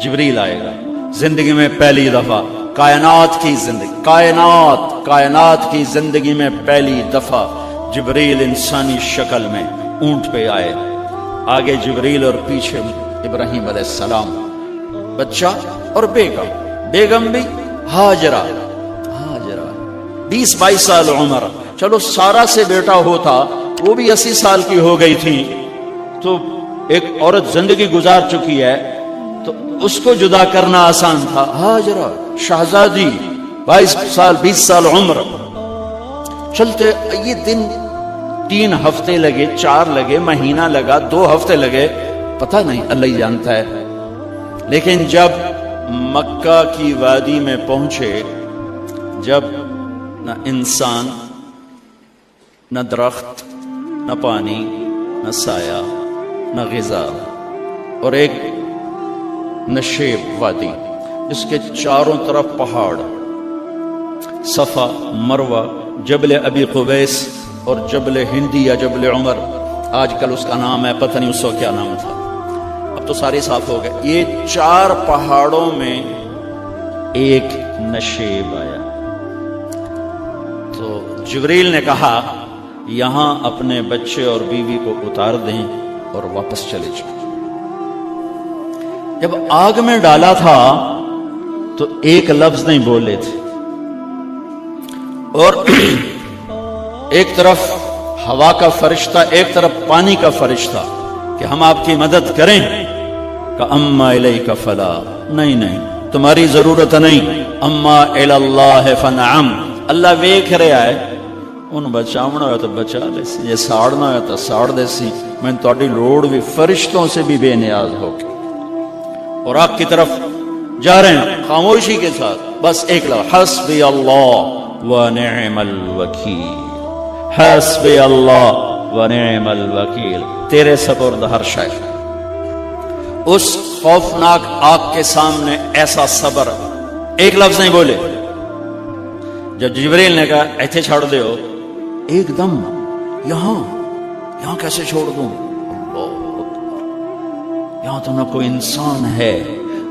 جبریل آئے گا زندگی میں پہلی دفعہ، کائنات کی زندگی میں پہلی دفعہ جبریل انسانی شکل میں اونٹ پہ آئے، آگے جبریل اور پیچھے ابراہیم علیہ السلام، بچہ اور بیگم بھی ہاجرہ 20-22 سال عمر، چلو سارا سے بیٹا ہوتا وہ بھی 80 سال کی ہو گئی تھی، تو ایک عورت زندگی گزار چکی ہے تو اس کو جدا کرنا آسان تھا، ہاجرہ شہزادی 20 سال عمر، چلتے یہ دن 3 ہفتے لگے، 4 لگے، مہینہ لگا، 2 ہفتے لگے، پتہ نہیں، اللہ ہی جانتا ہے۔ لیکن جب مکہ کی وادی میں پہنچے، جب نہ انسان، نہ درخت، نہ پانی، نہ سایہ، نہ غذا، اور ایک نشیب وادی جس کے چاروں طرف پہاڑ، صفا، مروہ، جبل ابی قبیس اور جبل ہندی یا جبل عمر، آج کل اس کا نام ہے، پتہ نہیں اس کو کیا نام تھا، اب تو سارے صاف ہو گئے۔ یہ 4 پہاڑوں میں ایک نشیب آیا، تو جبریل نے کہا یہاں اپنے بچے اور بیوی کو اتار دیں اور واپس چلے جائیں۔ جب آگ میں ڈالا تھا تو ایک لفظ نہیں بولے تھے، اور ایک طرف ہوا کا فرشتہ، ایک طرف پانی کا فرشتہ کہ ہم آپ کی مدد کریں، کہ اما الیک فلا، نہیں تمہاری ضرورت نہیں، اما الی اللہ فنعم، اللہ ویکھ رہا ہے، ان بچاؤنا ہوا تو بچا لے سی، یہ ساڑنا ہوا تو ساڑ دے سی، میں تہاڈی لوڑ بھی فرشتوں سے بھی بے نیاز ہو کے، اور آگ کی طرف جا رہے ہیں خاموشی کے ساتھ، بس ایک لفظ، حسبی اللہ ونعم الوکیل، حسبی اللہ ونعم الوکیل، تیرے سپرد ہر شے۔ اس خوفناک آگ کے سامنے ایسا صبر، ایک لفظ نہیں بولے۔ جب جبریل نے کہا ایتھے چھوڑ دے ہو، ایک دم یہاں کیسے چھوڑ دوں، یہاں تو نہ کوئی انسان ہے،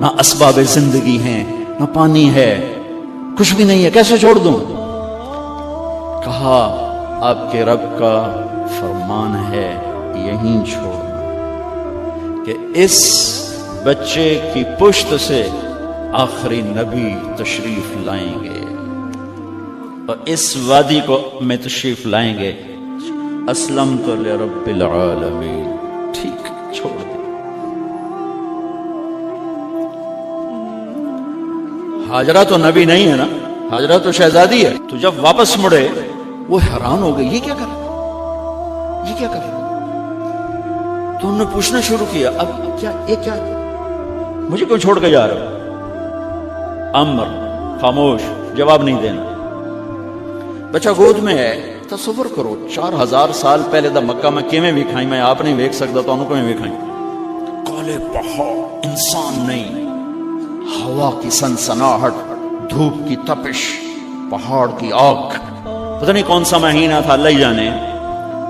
نہ اسباب زندگی ہیں، نہ پانی ہے، کچھ بھی نہیں ہے، کیسے چھوڑ دوں؟ کہا آپ کے رب کا فرمان ہے یہیں چھوڑنا، کہ اس بچے کی پشت سے آخری نبی تشریف لائیں گے اور اس وادی کو میں تشریف لائیں گے، اسلمت لرب العالمین، ٹھیک چھوڑ دے۔ ہاجرہ تو نبی نہیں ہے نا، ہاجرہ تو شہزادی ہے، تو جب واپس مڑے وہ حیران ہو گئی، یہ کیا کر تو انہوں نے پوچھنا شروع کیا، اب کیا مجھے کیوں چھوڑ کے جا رہا؟ امر، خاموش، جواب نہیں دینا۔ بچہ گود میں ہے، تصور کرو 4000 سال پہلے دا مکہ میں کیویں ویکھائی، میں آپ نہیں ویکھ سکتا تو انہوں کیویں ویکھائی، کالے پہاڑ، انسان نہیں، ہوا کی سنسناہٹ، دھوپ کی تپش، پہاڑ کی آگ، پتہ نہیں کون سا مہینہ تھا، اللہ ہی جانے،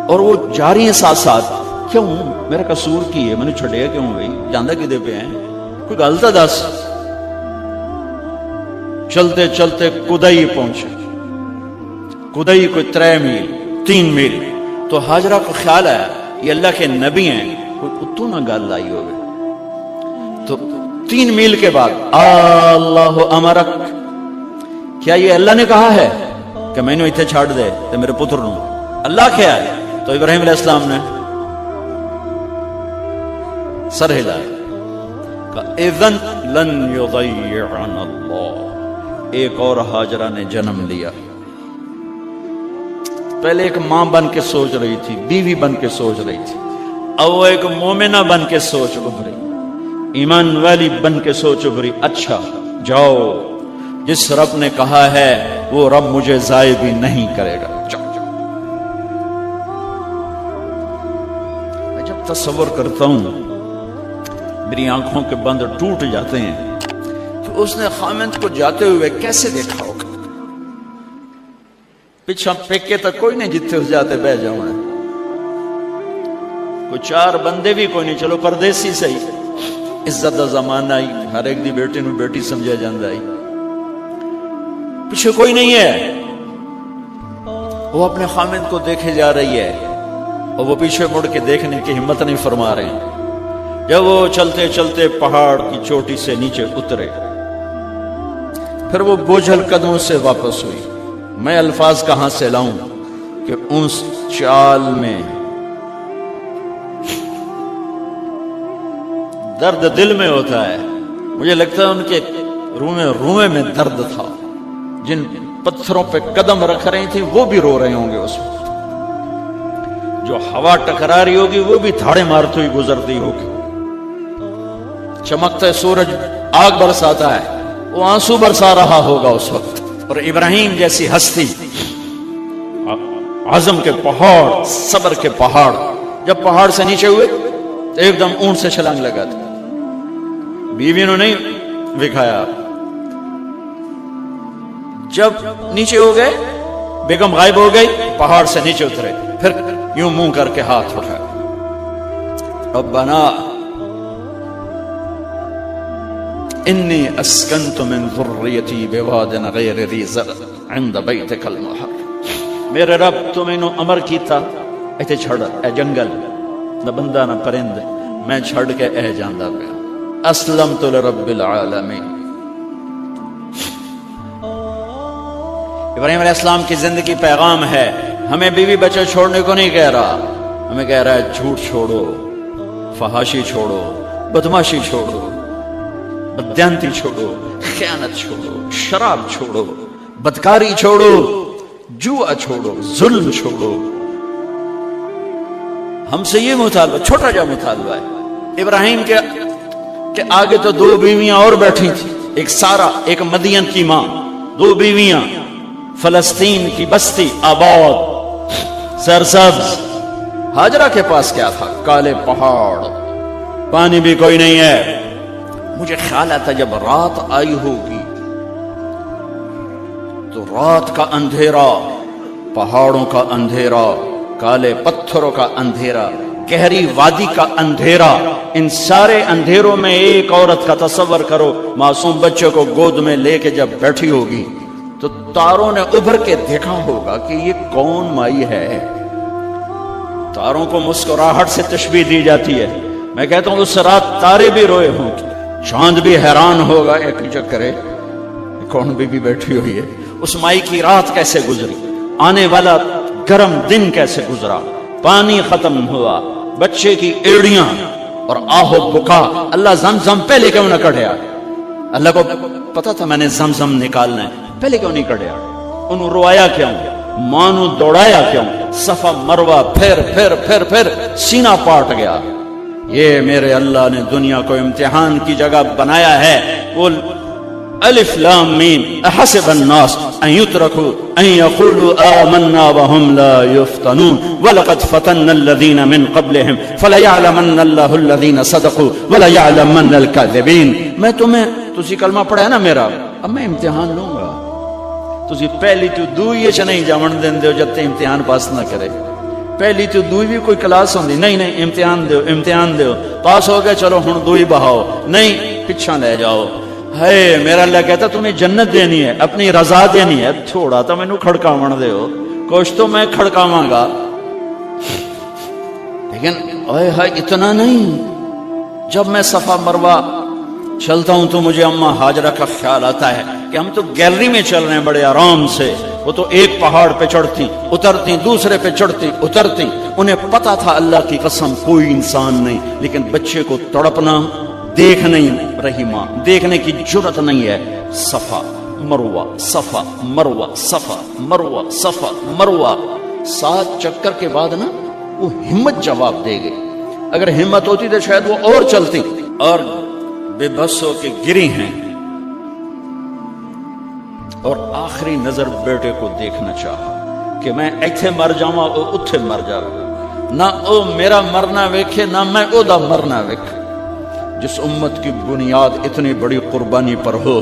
اور وہ جاری ہیں ساتھ ساتھ، کیوں میرا قصور کی ہے، میں نے چھڑیا کیوں بھائی، جاندہ کدے پہ ہیں، کوئی غلط ہے دس۔ چلتے چلتے کدئی پہنچے، کدئی کوئی 3 میل، تو ہاجرہ کو خیال آیا یہ اللہ کے نبی ہیں، کوئی اتو نہ گل لائی ہوگی، تو 3 میل کے بعد اللہ امرک، کیا یہ اللہ نے کہا ہے کہ میں نے اتنے چھاڑ دے تو میرے پتر نو، اللہ کیا ہے؟ تو ابراہیم علیہ السلام نے سر ہلایا، کہا اذن لن یضیعنا اللہ، ایک اور ہاجرہ نے جنم لیا۔ پہلے ایک ماں بن کے سوچ رہی تھی، بیوی بن کے سوچ رہی تھی، اب وہ ایک مومنہ بن کے سوچ ابھری، ایمان والی بن کے سوچ ابھری، اچھا جاؤ، جس رب نے کہا ہے وہ رب مجھے ضائع بھی نہیں کرے گا، جاؤ۔ میں جب تصور کرتا ہوں میری آنکھوں کے بند ٹوٹ جاتے ہیں کہ اس نے خامند کو جاتے ہوئے کیسے دیکھا ہوگا، پچھا پیکے تک کوئی نہیں، جتنے اس جاتے بہ جاؤں، کوئی 4 بندے بھی کوئی نہیں، چلو پردیسی صحیح، عزت دا زمانہ ہی ہر ایک دی بیٹی نو بیٹی سمجھا جاندا ہے. پیچھے کوئی نہیں ہے. وہ اپنے خامد کو دیکھے جا رہی ہے اور وہ پیچھے مڑ کے دیکھنے کی ہمت نہیں فرما رہے ہیں. جب وہ چلتے چلتے پہاڑ کی چوٹی سے نیچے اترے پھر وہ بوجھل قدموں سے واپس ہوئی. میں الفاظ کہاں سے لاؤں کہ اس چال میں درد دل میں ہوتا ہے. مجھے لگتا ہے ان کے روئے میں درد تھا. جن پتھروں پہ قدم رکھ رہی تھی وہ بھی رو رہے ہوں گے اس وقت. جو ہوا ٹکرا رہی ہوگی وہ بھی دھاڑے مارتے ہوئی گزرتی ہوگی. چمکتا سورج آگ برساتا ہے وہ آنسو برسا رہا ہوگا اس وقت. اور ابراہیم جیسی ہستی، عزم کے پہاڑ، صبر کے پہاڑ، جب پہاڑ سے نیچے ہوئے تو ایک دم اونٹ سے چھلانگ لگا تھا. بیوی نے نہیں دکھایا. جب نیچے ہو گئے بیگم غائب ہو گئی، پہاڑ سے نیچے اترے، پھر یوں منہ کر کے ہاتھ اٹھایا. ربنا انی اسکنت من ذریتی بواد غیر ذی زرع عند بیتک المحرم. میرے رب تو مینوں امر کیتا ایتھے چھڑ اے جنگل، نہ بندہ نہ پرند، میں چھڑ کے اے جاندا پیا. اسلمت لرب العالمین. ابراہیم علیہ السلام کی زندگی پیغام ہے. ہمیں بیوی بچے چھوڑنے کو نہیں کہہ رہا، ہمیں کہہ رہا ہے جھوٹ چھوڑو، فحاشی چھوڑو، بدماشی چھوڑو، بددیانتی چھوڑو، خیانت چھوڑو، شراب چھوڑو، بدکاری چھوڑو، جوا چھوڑو، ظلم چھوڑو. ہم سے یہ مطالبہ، چھوٹا جا مطالبہ ہے. ابراہیم کے آگے تو دو بیویاں اور بیٹھی تھی، ایک سارا، ایک مدین کی ماں. دو بیویاں، فلسطین کی بستی آباد سرسبز. ہاجرہ کے پاس کیا تھا؟ کالے پہاڑ، پانی بھی کوئی نہیں ہے. مجھے خیال آتا جب رات آئی ہوگی تو رات کا اندھیرا، پہاڑوں کا اندھیرا، کالے پتھروں کا اندھیرا، گہری وادی کا اندھیرا، ان سارے اندھیروں میں ایک عورت کا تصور کرو معصوم بچے کو گود میں لے کے جب بیٹھی ہوگی تو تاروں نے ابھر کے دیکھا ہوگا کہ یہ کون مائی ہے. تاروں کو مسکراہٹ سے تشبیہ دی جاتی ہے. میں کہتا ہوں اس رات تارے بھی روئے ہوں گے، چاند بھی حیران ہوگا ایک چکرے کون بیوی بیٹھی ہوئی ہے. اس مائی کی رات کیسے گزری، آنے والا گرم دن کیسے گزرا، پانی ختم ہوا، بچے کی ایڑیاں اور آہو بکا. اللہ زمزم پہلے کیوں نہ کڑھیا؟ اللہ کو پتا تھا میں نے زمزم نکالنا ہے، پہلے کیوں نہیں کڑھیا؟ انہوں روایا کیوں؟ مانو دوڑایا کیوں؟ صفا مروہ پھر پھر پھر پھر سینہ پاٹ گیا. یہ میرے اللہ نے دنیا کو امتحان کی جگہ بنایا ہے. قل الف لام میم احسب الناس ان يتركوا ان يقولوا آمنا وهم لا يفتنون ولقد فتنا الذين من قبلهم فليعلمن الله الذين صدقوا وليعلمن الكاذبين. میں تمہیں تسی کلمہ پڑھا ہے نا میرا، اب میں امتحان لوں گا. تسی پہلی تو دوئی چ نہیں جاون دیندے ہو جب تے امتحان پاس نہ کرے. پہلی تو دوئی بھی کوئی کلاس ہوندی نہیں، نہیں امتحان دیو، امتحان دیو، پاس ہو گئے چلو ہن دوئی بہاؤ، نہیں پچھا لے جاؤ. ہے میرا اللہ کہتا تمہیں جنت دینی ہے، اپنی رضا دینی ہے، تھوڑا تو مینوں کھڑکاون دے ہو، کچھ تو میں کھڑکاواں گا. لیکن اوئے ہائے اتنا نہیں. جب میں صفا مروہ چلتا ہوں تو مجھے اماں ہاجرہ کا خیال آتا ہے کہ ہم تو گیلری میں چل رہے ہیں بڑے آرام سے. وہ تو ایک پہاڑ پہ چڑھتی اترتی، دوسرے پہ چڑھتی اترتی. انہیں پتا تھا اللہ کی قسم کوئی انسان نہیں، لیکن بچے کو تڑپنا دیکھ نہیں رہی ماں، دیکھنے کی جرت نہیں ہے. صفا مروہ، صفا مروہ، صفا مروہ، صفا مروہ. 7 چکر کے بعد نا وہ ہمت جواب دے گئی. اگر ہمت ہوتی تو شاید وہ اور چلتی. اور بے بس ہو کے گری ہیں اور آخری نظر بیٹے کو دیکھنا چاہا کہ میں ایتھے مر جاواں او اتھے مر جاواں، نہ او میرا مرنا ویکھے نہ میں او دا مرنا ویکھے. جس امت کی بنیاد اتنی بڑی قربانی پر ہو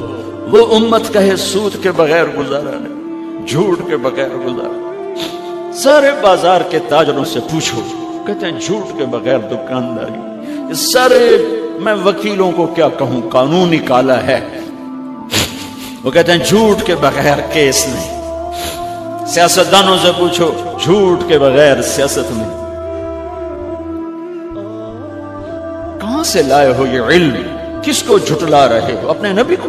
وہ امت کہے سود کے بغیر گزارا نہیں، جھوٹ کے بغیر گزارا. سارے بازار کے تاجروں سے پوچھو، کہتے ہیں جھوٹ کے بغیر دکانداری. سارے میں وکیلوں کو کیا کہوں، قانون نکالا ہے، وہ کہتے ہیں جھوٹ کے بغیر کیس نہیں، سیاستدانوں سے پوچھو جھوٹ کے بغیر سیاست نہیں۔ کہاں سے لائے ہو یہ علم؟ کس کو جھٹلا رہے ہو؟ اپنے نبی کو؟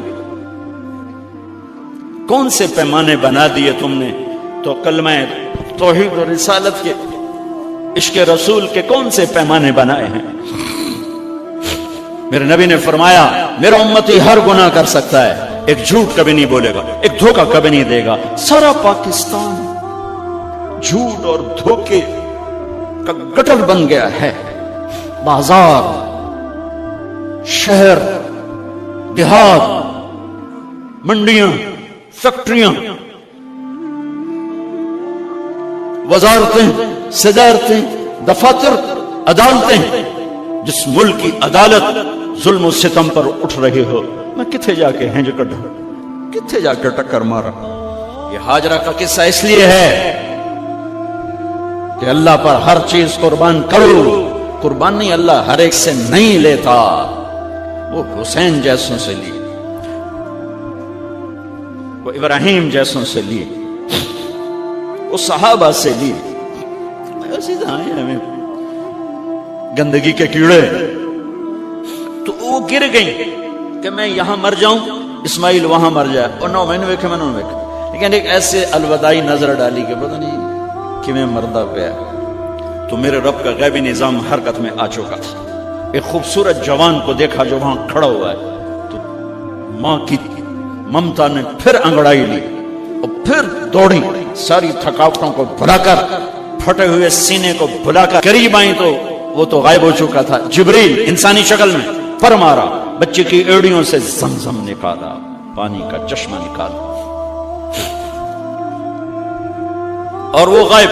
کون سے پیمانے بنا دیے تم نے؟ تو کلمہ توحید اور رسالت کے، عشق رسول کے کون سے پیمانے بنائے ہیں؟ میرے نبی نے فرمایا میرا امتی ہر گناہ کر سکتا ہے، ایک جھوٹ کبھی نہیں بولے گا، ایک دھوکہ کبھی نہیں دے گا۔ سارا پاکستان جھوٹ اور دھوکے کا گٹر بن گیا ہے۔ بازار، شہر، دیہات، منڈیاں، فیکٹریاں، وزارتیں، صدارتیں، دفاتر، عدالتیں، جس ملک کی عدالت ظلم و ستم پر اٹھ رہی ہو، میں کتھے جا کے ہینج کڈھا، کتھے جا کے ٹکر مارا؟ یہ ہاجرہ کا قصہ اس لیے ہے کہ اللہ پر ہر چیز قربان کرو۔ قربانی اللہ ہر ایک سے نہیں لیتا، وہ حسین جیسوں سے لی، وہ ابراہیم جیسوں سے لی، وہ صحابہ سے لی۔ ایسی ہمیں گندگی کے کیڑے تو وہ گر گئی کہ میں یہاں مر جاؤں، اسماعیل وہاں مر جائے، اور نو میں نے ویکھے، میں نے ویکھے، لیکن ایک ایسے الوداعی نظر ڈالی کہ پتہ نہیں کہ میں مردہ پہ تو میرے رب کا غیبی نظام حرکت میں آ چکا تھا۔ ایک خوبصورت جوان کو دیکھا جو وہاں کھڑا ہوا ہے، تو ماں کی ممتا نے پھر انگڑائی لی اور پھر دوڑی، ساری تھکاوٹوں کو بھلا کر، پھٹے ہوئے سینے کو بھلا کر قریب آئی تو وہ تو غائب ہو چکا تھا۔ جبریل انسانی شکل میں پر مارا، بچے کی ایڑیوں سے زمزم نکالا، پانی کا چشمہ نکالا، اور وہ غائب،